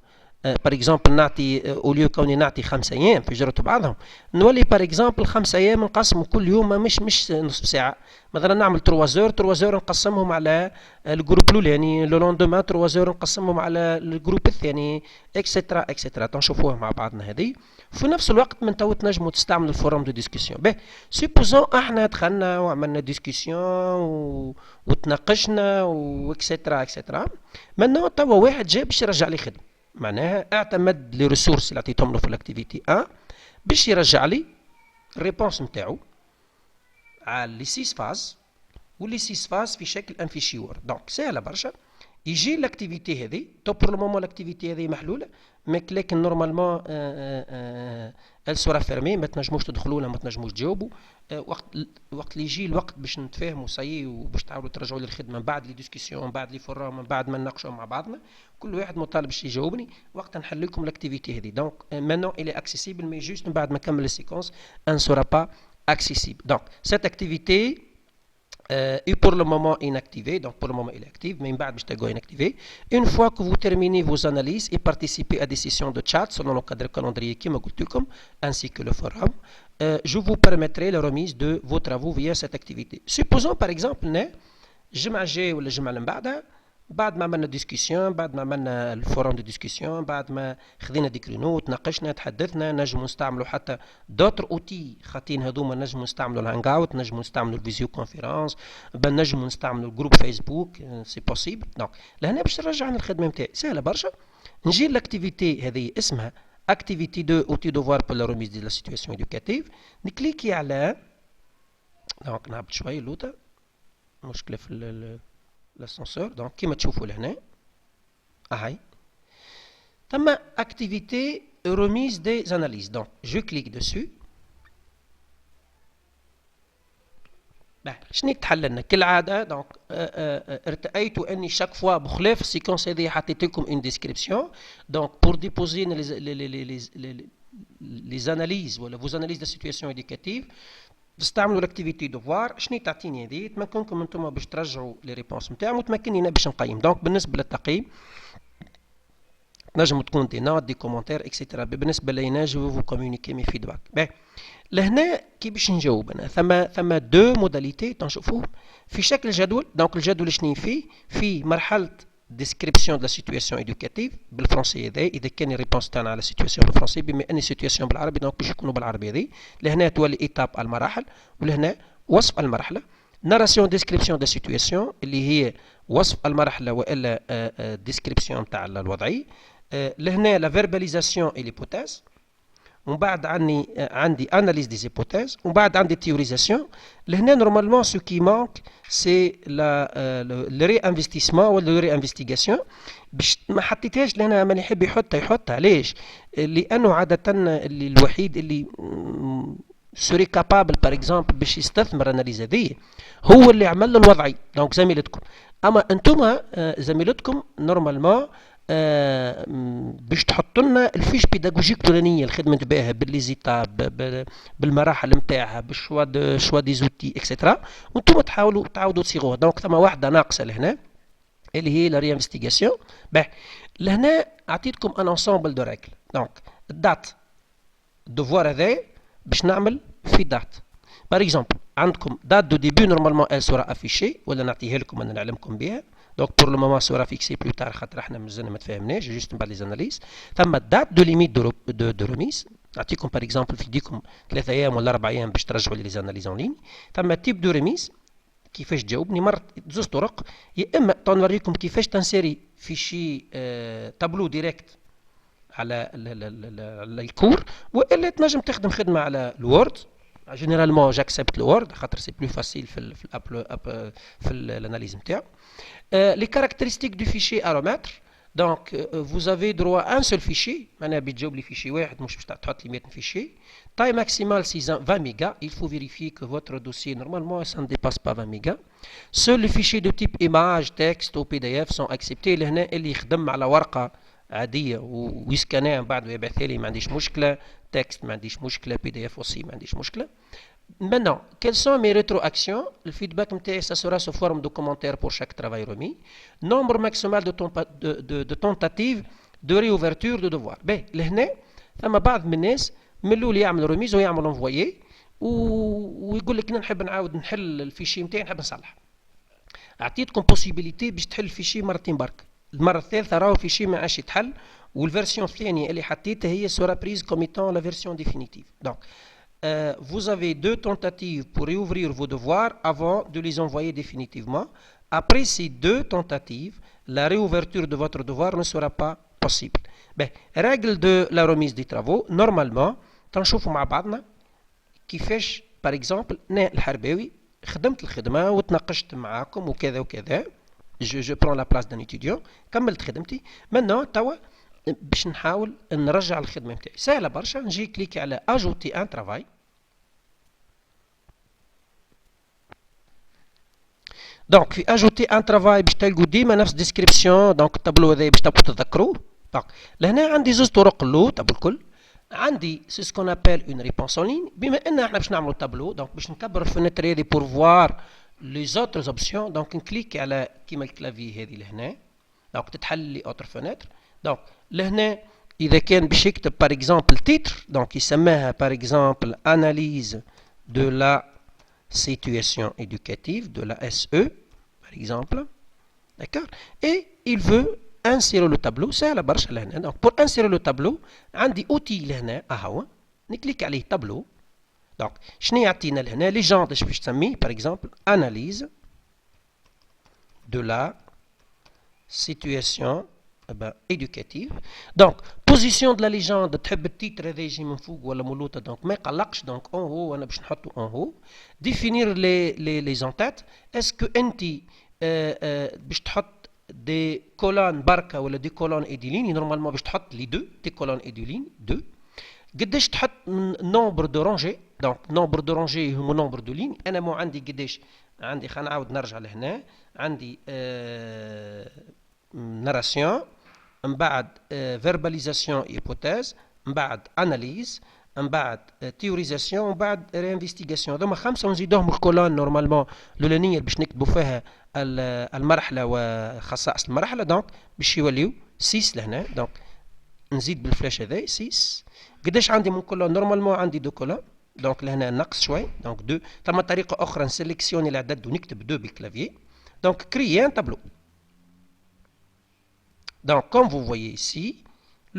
بار اكزومبل نعطي اوليو كوني نعطي 5 ايام في جرة بعضهم نولي بار اكزومبل 5 ايام نقسموا كل يوم مش نصف ساعه. مثلا نعمل 3 زور نقسمهم على الجروب الاولاني، لو لوندومان 3 زور نقسمهم على الجروب الثاني اكسترا تنشوفوها مع بعضنا هذه. في نفس الوقت من تو تنجموا تستعملوا الفورم دو ديسكسيون. باهي سيبوزون احنا دخلنا وعملنا ديسكسيون وتناقشنا واكسترا maintenant توا واحد جاي باش يرجع لي خدمه، معناها اعتمد لي ريسورس اللي عطيتهم له في الاكتيفيتي 1 باش يرجع لي الريبونس نتاعو على لي 6 فاز، واللي 6 فاز في شكل ان فيشي وورد. دونك سهله برشا. يجي الاكتيفيتي هذه تو بور لو مومون الاكتيفيتي هذه محلوله لكن نورمالمون ال سورا فيرمي ما تنجموش تدخلوا لها ما تنجموش تجاوبوا. وقت اللي يجي الوقت باش نتفاهموا صايي وباش تعاودوا ترجعوا للخدمه من بعد لي ديسكسيون من بعد لي فورام من بعد ما نناقشوا مع بعضنا كل واحد مطالب باش يجاوبني وقتها نحل لكم الاكتيفيتي هذه. دونك مانون الي اكسيسيبل مي جوست من بعد ما نكمل السيكونس ان سورا با accessible. Donc cette activité et pour le moment inactivé, donc pour le moment il est actif, mais بعد باش تلقوه inactivé. Une fois que vous terminez vos analyses et participez à des sessions de chat selon le cadre calendrier كما قلت لكم, ainsi que le forum, je vous permettrai la remise de vos travaux via cette activité. Supposons par exemple الجمعة الجاية ولا الجمعة اللي من بعدها, بعد ما عملنا ديسكسيون, بعد ما عملنا الفورم دو ديسكسيون, بعد ما خذينا دي كرينو, تناقشنا, تحدثنا, نجموا نستعملوا حتى دوتر اوتي خاطين هذوما, نجموا نستعملوا الهانج اوت, نجموا نستعملوا الفيزيو كونفيرنس, نجموا نستعملوا الجروب فيسبوك, سي بوسيبل. دونك لهنا باش نرجع الخدمه نتاعي سهله برشا. نجي لاكتيفيتي هذه اسمها اكتيفيتي دو اوتي دوفوار بور لا ريميز دي لا سيتوياسيون ايدوكاتيف, نكليكي على, دونك نهبط شويه اللوطه, مشكله في l'ascenseur, donc كما تشوفوا لهنا هاي تم activité remise des analyses. Donc je clique dessus. شنو يتحل لنا كالعاده؟ دونك ارتأيت اني شاك فوا بخلاف السيكونس هذه حطيت لكم ان ديسكريبسيون. دونك بور ديبوزي les analyses ولا vos analyses de situation éducative تستعملوا الاكتيفيتي دوفوار. شنو تعطيني هذه؟ تمكنكم انتم باش ترجعوا لي ريبونس نتاعهم وتمكنني انا باش نقيم. دونك بالنسبه للتقييم نجم تكون دي نوت دي كومونتير اكسيتيرا. بالنسبه لينا جو فو كومونيكي مي فيدباك. باهي لهنا كي باش نجاوب انا ثم دو موداليتي تنشوفوهم في شكل جدول. دونك الجدول شنو فيه؟ في مرحله ديسكريبسيون دو لا سيتوياسيون ايدوكاتيف بالفرنسي هذا اذا كان الريبونس تاعنا على سيتوياسيون بالفرنسي، بما ان سيتوياسيون بالعربي دونك باش يكونوا بالعربي هذه. لهنا تولي ايتاب المراحل، ولهنا وصف المرحله. ناراسيون ديسكريبسيون دو سيتوياسيون اللي هي وصف المرحله والا ديسكريبسيون تاع الوضعيه. لهنا لا فيرباليزاسيون اي ليبوتيز، ومن بعد عندي اناليز دي زيبوتيز، ومن بعد عندي تيوريزاسيون. لهنا نورمالمون سو كي مانك سي لو ري انفستيسمون ولا لو ري انفستيغاسيون. باش ما حطيتهاش لهنا، من يحب يحطها. علاش؟ لانه عاده اللي الوحيد اللي سوري كابابل باغ اكزومبل باش يستثمر اناليز هذه هو اللي عمل له الوضعي، دونك زميلتكم. اما انتم زميلتكم نورمالمون باش تحطوا لنا الفيش بيداغوجيك الفلانيه الخدمه بها بالليزيتاب بالمراحل نتاعها بالشوا دي زوتي اكسترا، وانتم تحاولوا تعاودوا تصيغوها. دونك ثم واحده ناقصه لهنا اللي هي لا ريانفستيغاسيون. لهنا اعطيتكم ان انسامبل دو ريغل. دونك الدات الدوفوار هذا باش نعمل في دات. باغ اكزومبل عندكم دات دو ديبي نورمالمون ال سورا افيشي، ولا نعطيها لكم انا نعلمكم بها. دونك بور لو مومون سورا فيكسي بلو تار خاطر احنا مازلنا ما تفاهمناش جوست من بعد لي زاناليز. ثم دات دو ليميت دو ريميس، نعطيكم باغ اكزومبل في يديكم 3 ايام ولا 4 ايام باش ترجعوا لي زاناليز اون لين. ثم تيب دو ريميس كيفاش تجاوبني مرة زوج طرق، يا اما تنوريكم كيفاش تنسيري في شي تابلو ديريكت على الكور، والا تنجم تخدم خدمه على الوورد. جينيرالمون جاكسبت الوورد خاطر سي بلو فاسيل في الاناليز نتاعو. لي كاركتيرستيك دو فيشي ارومتر، دونك vous avez droit à un seul fichier، معناها بتجاوب لي فيشي واحد مش باش تحط لي 100 فيشي. taille maximale 20 mégas. Il faut vérifier que votre dossier normalement ça ne dépasse pas 20 mégas. Seuls les fichiers de type image, texte ou PDF sont acceptés. لهنا اللي يخدم على ورقه عاديه ويسكانها من بعد ويبعثها لي ما عنديش مشكله، تكست ما عنديش مشكله، بي دي اف اوسي ما عنديش مشكله. Maintenant, quelles sont mes rétroactions? Le feedback ça sera sous forme de commentaires pour chaque travail remis. Nombre maximal de tentatives de réouverture de devoir. Ben, لهنا ثم بعض من الناس ملوا لي يعمل ريميز ويعمل انفويي ويقول لك نحب نعاود نحل الفيشي نتاعي، نحب نصلح. اعطيتكم بوسيبيليتي باش تحل الفيشي مرتين برك. المره الثالثه راهو الفيشي ما عادش يتحل، والفيرسيون الثانيه اللي حطيتها هي سورا بريز كوم ايتون لا فيرسيون ديفينيتيف. دونك vous avez 2 tentatives pour réouvrir vos devoirs avant de les envoyer définitivement. Après ces 2 tentatives, la réouverture de votre devoir ne sera pas possible. Ben, règle de la remise des travaux, normalement, تنشوفوا مع بعضنا كيفاش par exemple أنا الحرباوي خدمت الخدمة وتناقشت معاكم وكذا وكذا. je prends la place d'un étudiant، كملت خدمتي. maintenant توا باش نحاول نرجع الخدمه نتاعي. سهله برشا، نجي كليكي على اجوتي ان ترافاي. دونك في اجوتي ان ترافاي باش تلقوا ديما نفس ديسكريبسيون. دونك التابلو هذا باش تبقوا تتذكروه. دونك لهنا عندي زوج طرق اللوط بالكل. عندي سي سكون ابل اون ريبونس اون لين. بما ان احنا باش نعملوا تابلو دونك باش نكبر الفنتر هذه بور فوار les autres options donc نكليك على كيما الكلافي هذه لهنا دونك تتحل لي اوتر فenêtre دونك لهنا اذا كان باش يكتب par exemple تيتر دونك يسماها par exemple analyse de la situation éducative de la SE par exemple d'accord et il veut insérer le tableau سهله برشا لهنا donc pour insérer le tableau عندي outil لهنا اهو نكليك عليه tableau donc شنو يعطينا لهنا لي جون باش تسميه par exemple analyse de la situation éducative donc position de la légende تحب التيتر هذا يجي من فوق ولا مولوطه donc ما يقلقش donc en haut انا باش نحطه en haut définir les en-têtes est-ce que انت باش تحط دي كولون بركه ولا دي كولون et des lignes normalement باش تحط les deux des colonnes et des lignes deux قداش تحط nombre de rangées donc nombre de rangées هو nombre de lignes انا مو عندي قداش عندي خلينا نعاود نرجع لهنا عندي narration من بعد verbalisation hypothèse من بعد analyse من بعد théorisation ومن بعد réinvestigation هذوما خمسه ونزيدوهم الكولون نورمالمون الاولانيه باش نكتبوا فيها المرحله وخصائص المرحله دونك باش يوليو 6 لهنا دونك نزيد بالفلاش هذا 6 قداش عندي من كولون نورمالمون عندي دو كولون دونك لهنا نقص شوي دونك 2 ثم طريقه اخرى نسيليكسيوني العدد ونكتب 2 بالكلافيي دونك créer un tableau. Donc, comme vous voyez ici,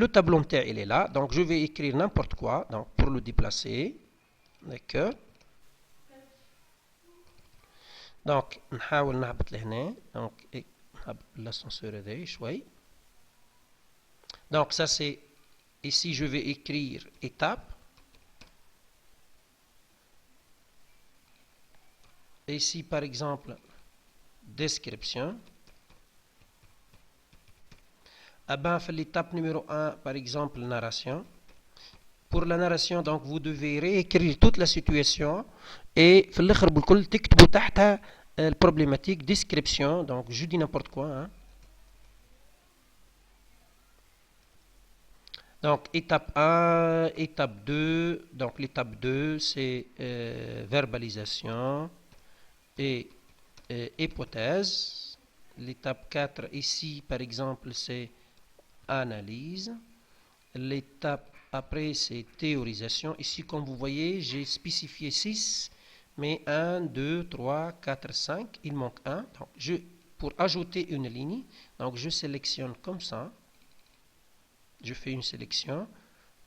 le tableau il est là. Donc, je vais écrire n'importe quoi donc, pour le déplacer. D'accord. Donc, نحاول نهبط لهنا. Donc, l'ascenseur هذا شوي. Donc, ça c'est... Ici, je vais écrire étape. Ici, par exemple, description. Dans l'étape numéro 1, par exemple, narration. Pour la narration, donc, vous devez réécrire toute la situation et في الآخر بالكل تكتبوا تحتها البروبlématique description. Donc, je dis n'importe quoi. Hein. Donc, étape 1, étape 2. Donc, l'étape 2, c'est verbalisation et hypothèse. L'étape 4, ici, par exemple, c'est analyse. L'étape après, c'est théorisation. Ici, comme vous voyez, j'ai spécifié 6, mais 1, 2, 3, 4, 5. Il manque 1. Donc, pour ajouter une ligne, donc je sélectionne comme ça. Je fais une sélection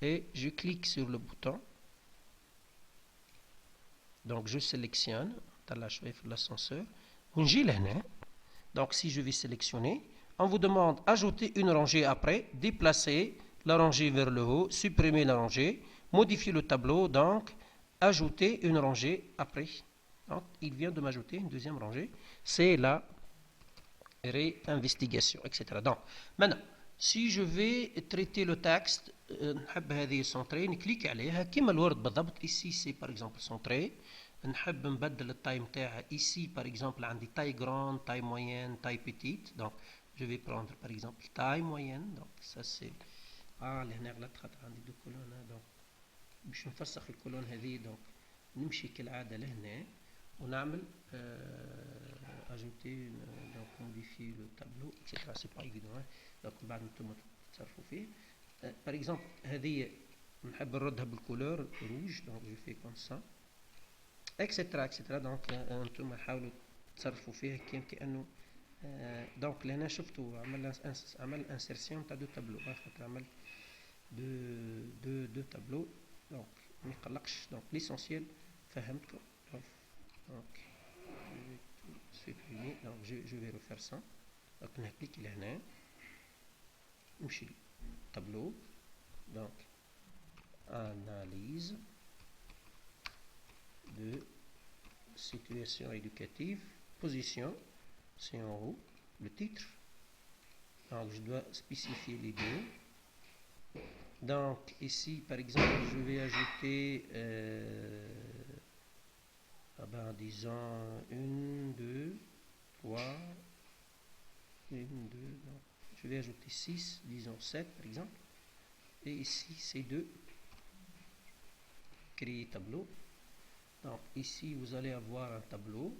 et je clique sur le bouton. Donc, je sélectionne. L'ascenseur. Donc, si je vais sélectionner, on vous demande ajouter une rangée après, déplacer la rangée vers le haut, supprimer la rangée, modifier le tableau, donc ajouter une rangée après. Donc, il vient de m'ajouter une deuxième rangée. C'est la réinvestigation, etc. Donc, maintenant, si je vais traiter le texte, نحب هذه centrée, نكليك عليها كما الورد بالضبط. Ici, c'est par exemple centré. نحب نبدل التايم تاعها. Ici, par exemple, عندي taille grande, taille moyenne, taille petite. Donc, je vais prendre par exemple taille moyenne. Donc, ça c'est... لهنا غلط خاطر عندي دو كولون. Donc, باش نفسخ الكولون هذه. Donc, نمشي كالعادة لهنا ونعمل ajouter, donc modifier le tableau, etc. C'est pas évident. Hein? Donc, بعد نتوما تصرفوا فيه. Par exemple, هذه نحب نردها بالكولور روج. Donc, je fais comme ça. اكسترا اكسترا دونك انتم حاولوا تصرفوا فيها كانه دونك لهنا شفتوا عمل انسيرسيون تاع دو تابلو خاطر عمل دو تابلو دونك ما يقلقش دونك ليسونسيال فهمتكم دونك سوبريمي دونك جو في ريفير سا دونك نكليكي لهنا نمشي تابلو دونك analyse de situation éducative, position, c'est en haut, le titre. Donc je dois spécifier les deux. Donc ici par exemple je vais ajouter disons 1, 2, 3, 1, 2, donc, je vais ajouter 6, disons 7 par exemple. Et ici c'est 2. Créer tableau. Donc ici vous allez avoir un tableau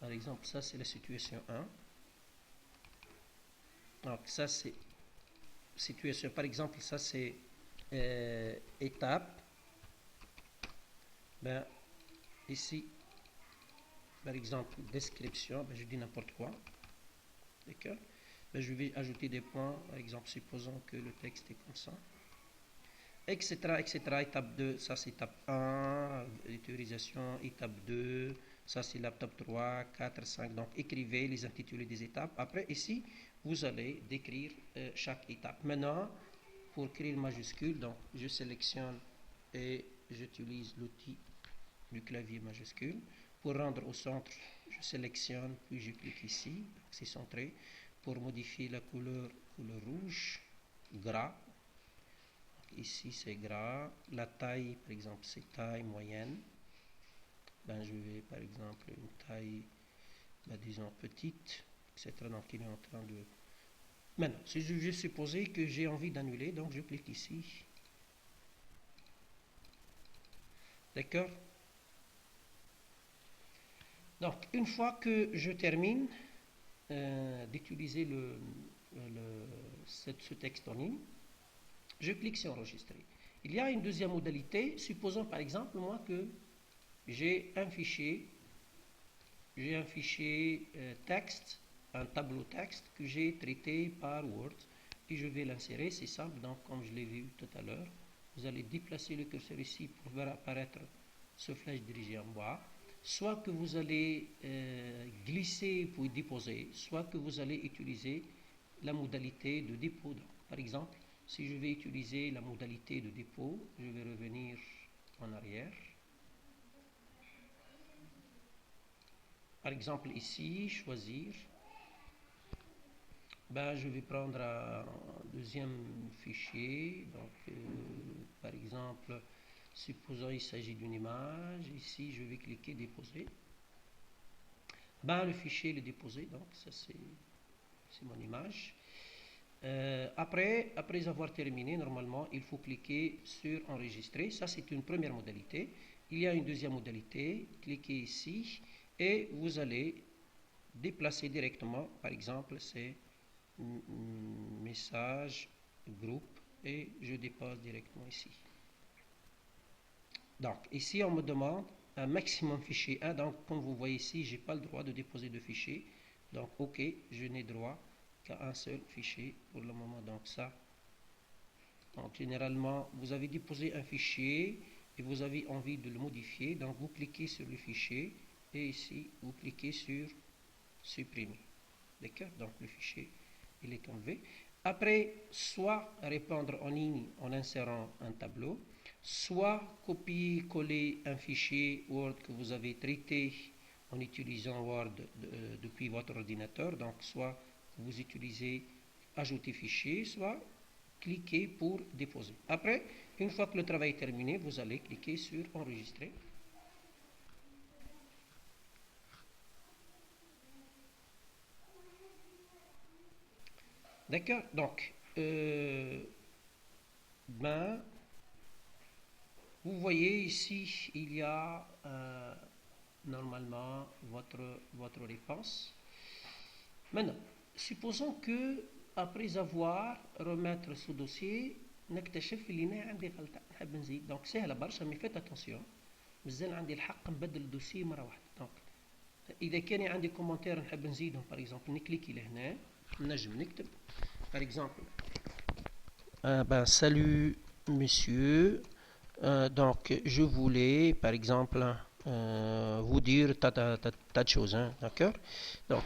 par exemple, ça c'est la situation 1. Donc ça c'est situation, par exemple, ça c'est étape. Ben, ici, par exemple, description, ben, je dis n'importe quoi. D'accord? Ben, je vais ajouter des points, par exemple, supposons que le texte est comme ça. Etc., etc. Étape 2, ça c'est étape 1, l'autorisation, étape 2, ça c'est l'étape 3, 4, 5. Donc écrivez les intitulés des étapes. Après, ici, vous allez décrire chaque étape. Maintenant, pour créer le majuscule, donc je sélectionne et j'utilise l'outil du clavier majuscule. Pour rendre au centre, je sélectionne, puis je clique ici, c'est centré. Pour modifier la couleur rouge, gras. Ici c'est gras. La taille, par exemple, c'est taille moyenne. Ben, je vais par exemple une taille, ben, disons petite, etc. Donc il est en train de... Maintenant, si je vais supposer que j'ai envie d'annuler, donc je clique ici. D'accord? Donc, une fois que je termine d'utiliser ce texte en ligne, je clique sur enregistrer. Il y a une deuxième modalité. Supposons par exemple moi que j'ai un fichier texte, un tableau texte que j'ai traité par Word et je vais l'insérer. C'est simple, donc comme je l'ai vu tout à l'heure, vous allez déplacer le curseur ici pour voir apparaître ce flèche dirigé en bas. Soit que vous allez glisser puis déposer, soit que vous allez utiliser la modalité de dépôt. Donc, par exemple, si je vais utiliser la modalité de dépôt, je vais revenir en arrière. Par exemple, ici, choisir. Ben, je vais prendre un deuxième fichier. Donc, par exemple, supposons il s'agit d'une image. Ici, je vais cliquer déposer. Ben, le fichier est déposé. Donc, ça c'est mon image. Après avoir terminé, normalement, il faut cliquer sur enregistrer. Ça, c'est une première modalité. Il y a une deuxième modalité. Cliquez ici et vous allez déplacer directement. Par exemple, c'est message, groupe et je dépose directement ici. Donc, ici, on me demande un maximum fichier 1. Donc, comme vous voyez ici, je n'ai pas le droit de déposer de fichier. Donc, OK, je n'ai droit qu'à un seul fichier pour le moment. Donc, ça. Donc, généralement, vous avez déposé un fichier et vous avez envie de le modifier. Donc, vous cliquez sur le fichier et ici, vous cliquez sur supprimer. D'accord? Donc, le fichier, il est enlevé. Après, soit répondre en ligne en insérant un tableau, soit copier-coller un fichier Word que vous avez traité en utilisant Word depuis votre ordinateur. Donc, soit vous utilisez ajouter fichier, soit cliquer pour déposer. Après, une fois que le travail est terminé, vous allez cliquer sur enregistrer. D'accord? Donc, vous voyez ici, il y a normalement votre réponse. Maintenant, supposons que après avoir remettre ce dossier نكتشف اللي هنا عندي غلطة نحب نزيد. دونك سهلة برشا مي فيت اتونسيون مازال عندي الحق نبدل الدوسي مرة واحدة. دونك إذا كان عندي كومنتير نحب نزيدهم باغ اكزومبل نكليكي لهنا نجم نكتب باغ اكزومبل salut monsieur. Donc, je voulais, par exemple, vous dire tas de choses, hein, d'accord? Donc,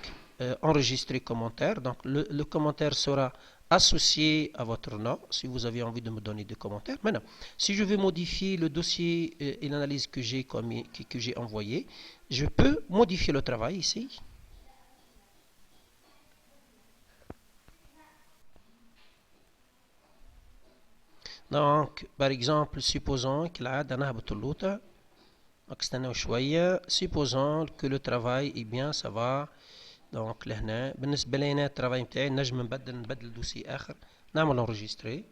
enregistrer commentaire. Donc, le commentaire sera associé à votre nom, si vous avez envie de me donner des commentaires. Maintenant, si je veux modifier le dossier et l'analyse que j'ai envoyé, je peux modifier le travail ici. Donc, par exemple, supposons que supposons que le travail est bien, ça va. Donc لهنا بالنسبة لي الترافاي نتاعي نجم نبدل دوسي آخر نعمل انرجستري.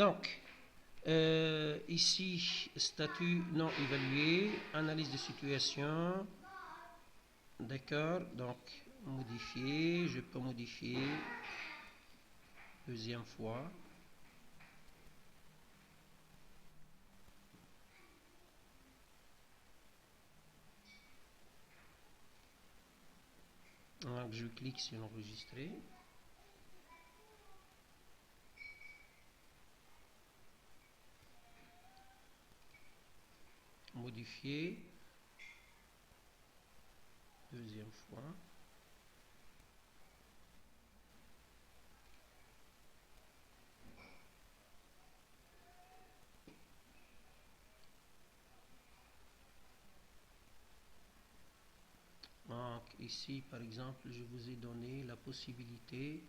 Donc, ici, statut non évalué, analyse de situation. D'accord, donc modifier, je peux modifier deuxième fois. Donc je clique sur enregistrer. Modifier. Deuxième fois. Donc ici par exemple je vous ai donné la possibilité.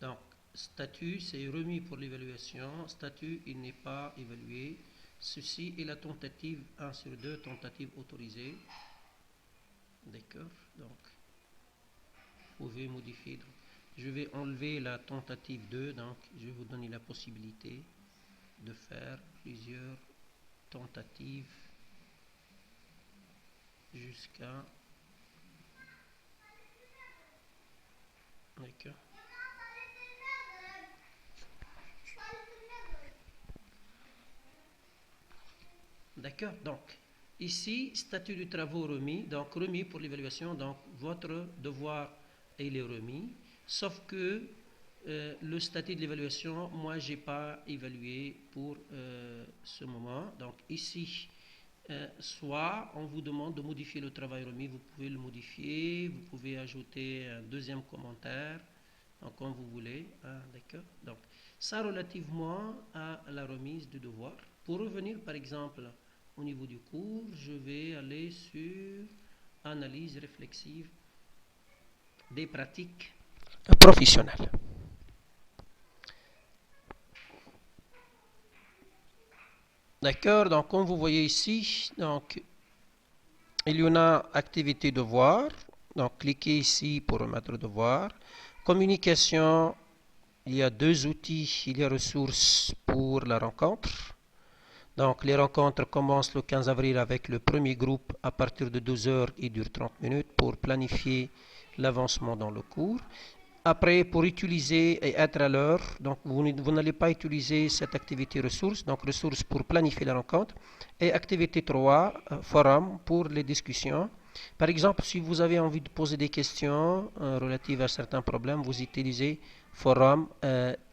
Donc statut c'est remis pour l'évaluation. Statut il n'est pas évalué. Ceci est la tentative 1 sur 2, tentative autorisée. D'accord, donc vous pouvez modifier. Donc, je vais enlever la tentative 2, donc je vais vous donner la possibilité de faire plusieurs tentatives jusqu'à... D'accord. D'accord, donc ici, statut de travaux remis, donc remis pour l'évaluation, donc votre devoir il est remis, sauf que le statut de l'évaluation, moi j'ai pas évalué pour ce moment, donc ici, soit on vous demande de modifier le travail remis, vous pouvez le modifier, vous pouvez ajouter un deuxième commentaire, donc comme vous voulez, hein, d'accord, donc ça relativement à la remise du devoir. Pour revenir par exemple au niveau du cours, je vais aller sur analyse réflexive des pratiques professionnelles. D'accord, donc comme vous voyez ici, donc il y en a activité devoir, donc cliquez ici pour remettre devoir. Communication, il y a deux outils, il y a ressources pour la rencontre. Donc les rencontres commencent le 15 avril avec le premier groupe à partir de 12 heures et durent 30 minutes pour planifier l'avancement dans le cours. Après, pour utiliser et être à l'heure, donc vous n'allez pas utiliser cette activité ressources, donc ressources pour planifier la rencontre. Et activité 3, forum pour les discussions. Par exemple, si vous avez envie de poser des questions relatives à certains problèmes, vous utilisez forum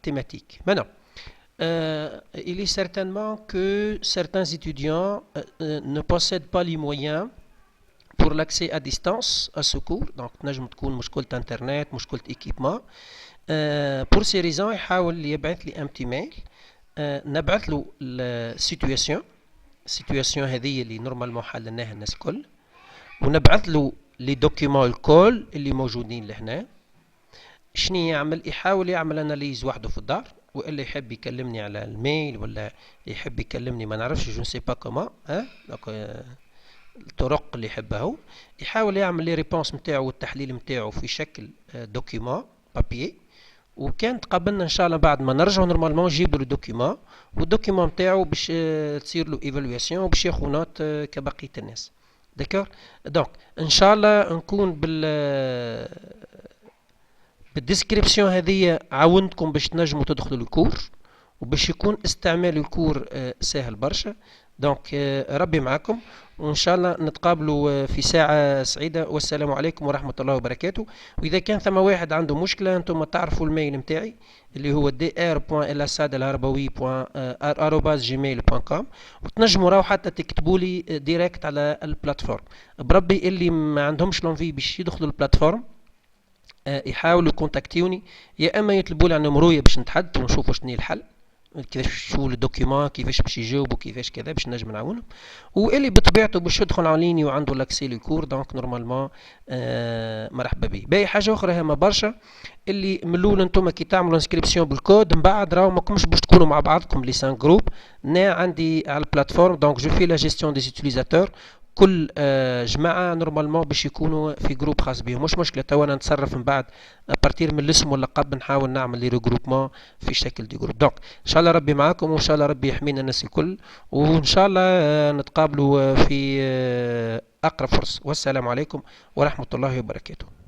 thématique. Maintenant, il est certainement que certains étudiants ne possèdent pas les moyens pour l'accès à distance à ce cours. Donc نجم تكون مشكلة انترنت مشكلة équipement. pour ces raisons يحاول يبعث لي un petit mail. نبعث له السيتوياسيون هذه اللي نورمالمون حللناها الناس الكل، ونبعث له لي دوكيومون الكل اللي موجودين لهنا. شنو يعمل؟ يحاول يعمل اناليز وحده في الدار، والا يحب يكلمني على الميل ولا يحب يكلمني ما نعرفش جو سي با كومون الطرق اللي يحبها. يحاول يعمل لي ريبونس نتاعو والتحليل نتاعو في شكل دوكيومون بابيي، وكان تقابلنا ان شاء الله بعد ما نرجعوا نورمالمون نجيبوا له دوكيومون، والدوكيومون نتاعو باش تصير له ايفالواسيون وباش ياخذ نوت كبقيه الناس. داكور، دونك ان شاء الله نكون بالديسكريبسيون هذه عاونتكم باش تنجموا تدخلوا الكور وباش يكون استعمال الكور سهل برشا. دونك ربي معكم، وان شاء الله نتقابلوا في ساعة سعيدة، والسلام عليكم ورحمة الله وبركاته. واذا كان ثم واحد عنده مشكلة انتم تعرفوا الميل متاعي اللي هو dr.elasadalharabawi@gmail.com، وتنجموا راهو حتى تكتبوا لي ديريكت على البلاتفورم. بربي اللي ما عندهمش لونفي باش يدخلوا البلاتفورم يحاولوا يكونتاكتيوني، يا اما يطلبوا لي على نمرويا باش نتحدث ونشوفوا شنو الحل، كيفاش شو الدوكيومون، كيفاش باش يجاوبوا، كيفاش كذا باش نجم نعاونهم. واللي بطبيعته باش يدخل على ليني وعنده لاكسي للكور دونك نورمالمون مرحبا به. باقي حاجه اخرى هما برشا، اللي من الاول انتم كي تعملوا انسكريبسيون بالكود من بعد راهو ماكمش باش تكونوا مع بعضكم لي 5 جروب. انا عندي على البلاتفورم دونك جو في لا جيستيون دي utilisateurs كل جماعة نورمالمون باش يكونوا في جروب خاص بهم. مش مشكلة، توا انا نتصرف من بعد ابارتير من الاسم واللقب نحاول نعمل لي ريجروبمون في شكل دي جروب. دونك ان شاء الله ربي معاكم، وان شاء الله ربي يحمينا الناس الكل، وان شاء الله نتقابلوا في اقرب فرصة. والسلام عليكم ورحمة الله وبركاته.